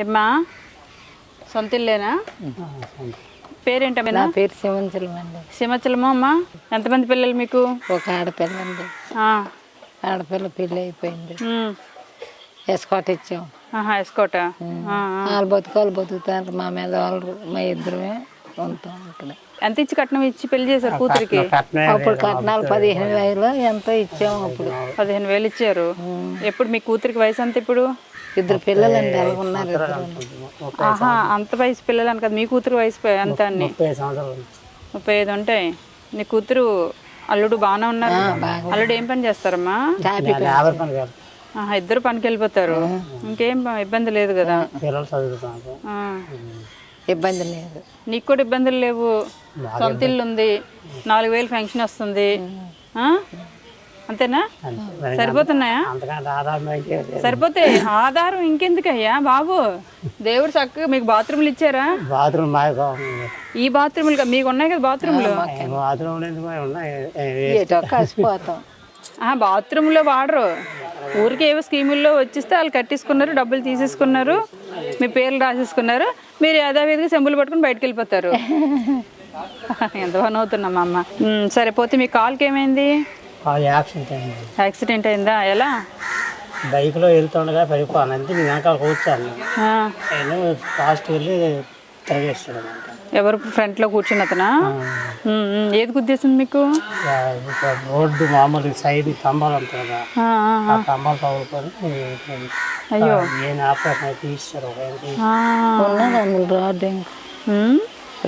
ఏమ్మా సొంత ఇల్లేనా? పేరేంటమ్మా? నా పేరు సింహాచలం అండి. సింహాచలమా అమ్మా? ఎంతమంది పిల్లలు మీకు? ఒక ఆడపిల్ల అండి. ఆడపిల్ల పెళ్ళి అయిపోయింది. ఎస్కాట్ ఇచ్చాం. ఎస్కోట. వాళ్ళు బతుకుతారు. మా మీద వాళ్ళు మా ఇద్దరమే ఉంటాం ఇక్కడ. ఎంత ఇచ్చి కట్నం ఇచ్చి పెళ్లి చేశారు కూతురికి? అప్పుడు కట్నాలు 15,000 ఎంతో ఇచ్చాము. అప్పుడు 15,000 ఇచ్చారు. ఎప్పుడు మీ కూతురికి వయసు అంత? ఇప్పుడు ఇద్దరు పిల్లలండి. ఎలా ఉన్నారు? అంత వయసు పిల్లలు అని కదా. మీ కూతురు వయసు ఎంత అండి? 35 ఉంటాయి. నీ కూతురు అల్లుడు బాగానే ఉన్నారు? అల్లుడు ఏం పని చేస్తారమ్మా? ఇద్దరు పనికి వెళ్ళిపోతారు. ఇంకేం ఇబ్బంది లేదు కదా? ఇబ్బంది లేదు. నీకు కూడా ఇబ్బందులు లేవు. సొంత ఇల్లు ఉంది, 4,000 ఫంక్షన్ వస్తుంది. అంతేనా? సరిపోతున్నాయా? సరిపోతాయి. ఆధారం ఇంకెందుకయ్యా బాబు? దేవుడు చక్కగా మీకు బాత్రూమ్లు ఇచ్చారా? ఈ బాత్రూమ్లు మీకు ఉన్నాయి కదా? బాత్రూమ్లు బాత్రూంలో వాడరు. ఊరికి ఏవో స్కీముల్లో వచ్చిస్తే వాళ్ళు కట్టేసుకున్నారు, డబ్బులు తీసేసుకున్నారు, మీ పేర్లు రాసేసుకున్నారు. మీరు యథావిధిగా సెంబులు పట్టుకుని బయటకు వెళ్ళిపోతారు. ఎంత పని అవుతున్నాం అమ్మ. సరిపోతే మీ కాల్కి ఏమైంది? యాక్సిడెంట్ అయిందా? ఎలా? బైక్లో వెళ్తుండగా పడిపోయాను. అంతే నేను వెనకాల కూర్చాను. ఫాస్ట్ వెళ్ళి తిరగేస్తాడు. ఎవరు ఫ్రంట్లో కూర్చున్న అతనా? ఏది గుద్దేసింది మీకు? రోడ్డు మామూలు సైడ్ స్తంభాలు ఉంటాయి కదా, ఆ స్తంభాలు తగులుకొని అయ్యో నేను ఆపరేషన్ అయితే తీస్తారు.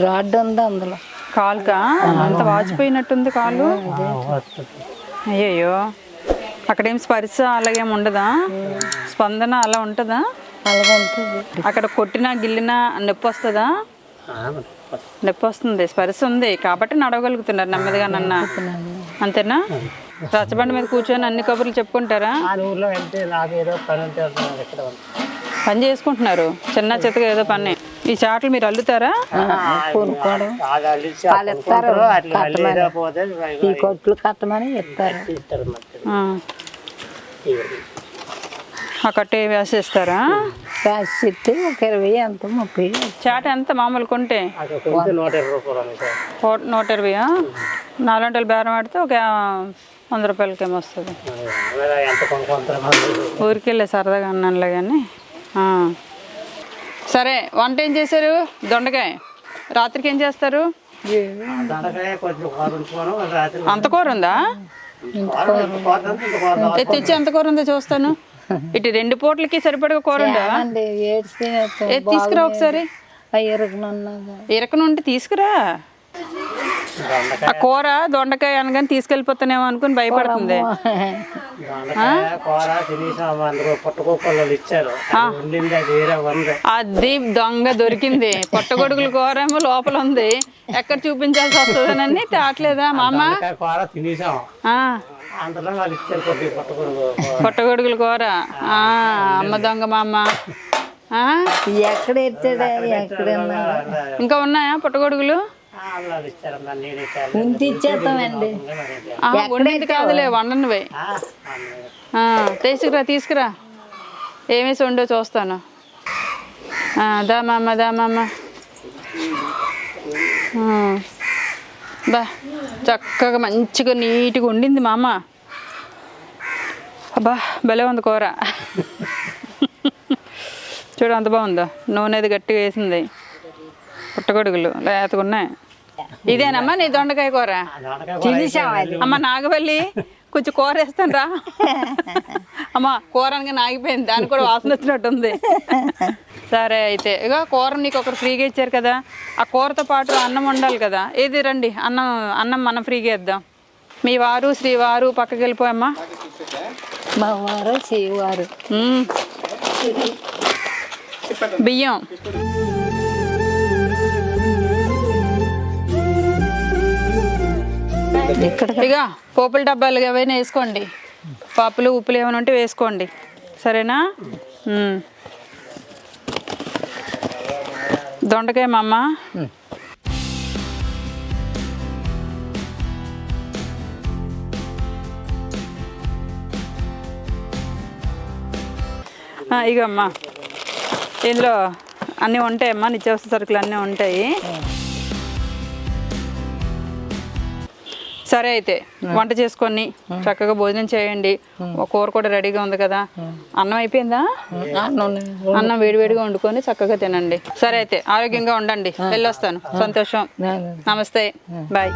రాడ్ ఉంది అందులో. కాలుకా అంత వాచిపోయినట్టుంది కాలు. అయ్యయ్యో. అక్కడేం స్పర్శ అలాగేం ఉండదా? స్పందన అలా ఉంటుందా? అలాగే ఉంటుంది. అక్కడ కొట్టినా గిల్లినా నొప్పి వస్తుందా? నొప్పి వస్తుంది. స్పర్శ ఉంది కాబట్టి నడవగలుగుతున్నారు నెమ్మదిగా. నన్న అంతేనా? రచ్చబండి మీద కూర్చొని అన్ని కబుర్లు చెప్పుకుంటారా? పని చేసుకుంటున్నారు చిన్న చిత్తగా ఏదో పని. ఈ చాట్లు మీరు అల్లుతారా? ఈ కొట్లు కట్టమని ఇస్తారు. ఆ కట్టే వేసేస్తారా? చెప్తే ఒక 20 ఎంత 30. చాట ఎంత మామూలు కొంటే? 120. నాలుగంటలు బేరం ఆడితే ఒక 100 రూపాయలకి ఏమో వస్తుంది. ఊరికి వెళ్ళే సరదాగా అన్నానులే కానీ. సరే, వంట ఏం చేశారు? దొండకాయ. రాత్రికి ఏం చేస్తారు? అంత కూర ఉందా? తెచ్చి ఎంత కూర ఉందో చూస్తాను. ఇటు 2 పూటలకి సరిపడగా కూర ఉందా? తీసుకురా ఒకసారి. ఇరకను ఉంటే తీసుకురా. ఆ కూర దొండకాయ అనగానే తీసుకెళ్ళిపోతానేమో అనుకుని భయపడుతుంది. అది దొంగ దొరికింది. పొట్టగొడుగుల కూర ఏమో లోపల ఉంది. ఎక్కడ చూపించాల్సి వస్తుందనని తేట్లేదా మా అమ్మ? పొట్టగొడుగుల కూర. అమ్మ దొంగ మా అమ్మ. ఎక్కడ ఇంకా ఉన్నాయా పొట్టగొడుగులు? ఇచ్చేస్తామండి. వండింది కాదులే, వండనివే. తీసుకురా. ఏమేసి వండో చూస్తాను. దామమ్మ బా చక్కగా మంచిగా నీట్గా వండింది మా అమ్మ. అబ్బా భలే ఉంది కూర. చూడు అంత బాగుందో. నూనె అది గట్టిగా వేసింది. పుట్టగొడుగులు లేతగా ఉన్నాయి. ఇదేనమ్మా నీ దొండకాయ కూర? అమ్మ నాగవల్లి కొంచెం కూర వేస్తాను రా. అమ్మ కూర అనగా నాగిపోయింది. దానికి కూడా వాసన వచ్చినట్టుంది. సరే అయితే ఇక కూర నీకు ఒకరు ఫ్రీగా ఇచ్చారు కదా, ఆ కూరతో పాటు అన్నం వండాలి కదా. ఏది రండి, అన్నం మనం ఫ్రీగా ఇద్దాం. మీ వారు శ్రీవారు పక్కకి వెళ్ళిపోయమ్మా. మా వారు శ్రీవారు. బియ్యం ఇక పోపుల డబ్బాలు ఏవైనా వేసుకోండి. పప్పులు ఉప్పులు ఏమైనా ఉంటే వేసుకోండి. సరేనా? దొండకాయ మా అమ్మ. ఇక అమ్మ ఇందులో అన్నీ ఉంటాయమ్మా, నిత్యావసర సరుకులు అన్నీ ఉంటాయి. సరే అయితే వంట చేసుకొని చక్కగా భోజనం చేయండి. ఒక కూర కూడా రెడీగా ఉంది కదా. అన్నం అయిపోయిందా? అన్నం వేడివేడిగా వండుకొని చక్కగా తినండి. సరే అయితే ఆరోగ్యంగా ఉండండి. వెళ్ళొస్తాను. సంతోషం. నమస్తే. బాయ్.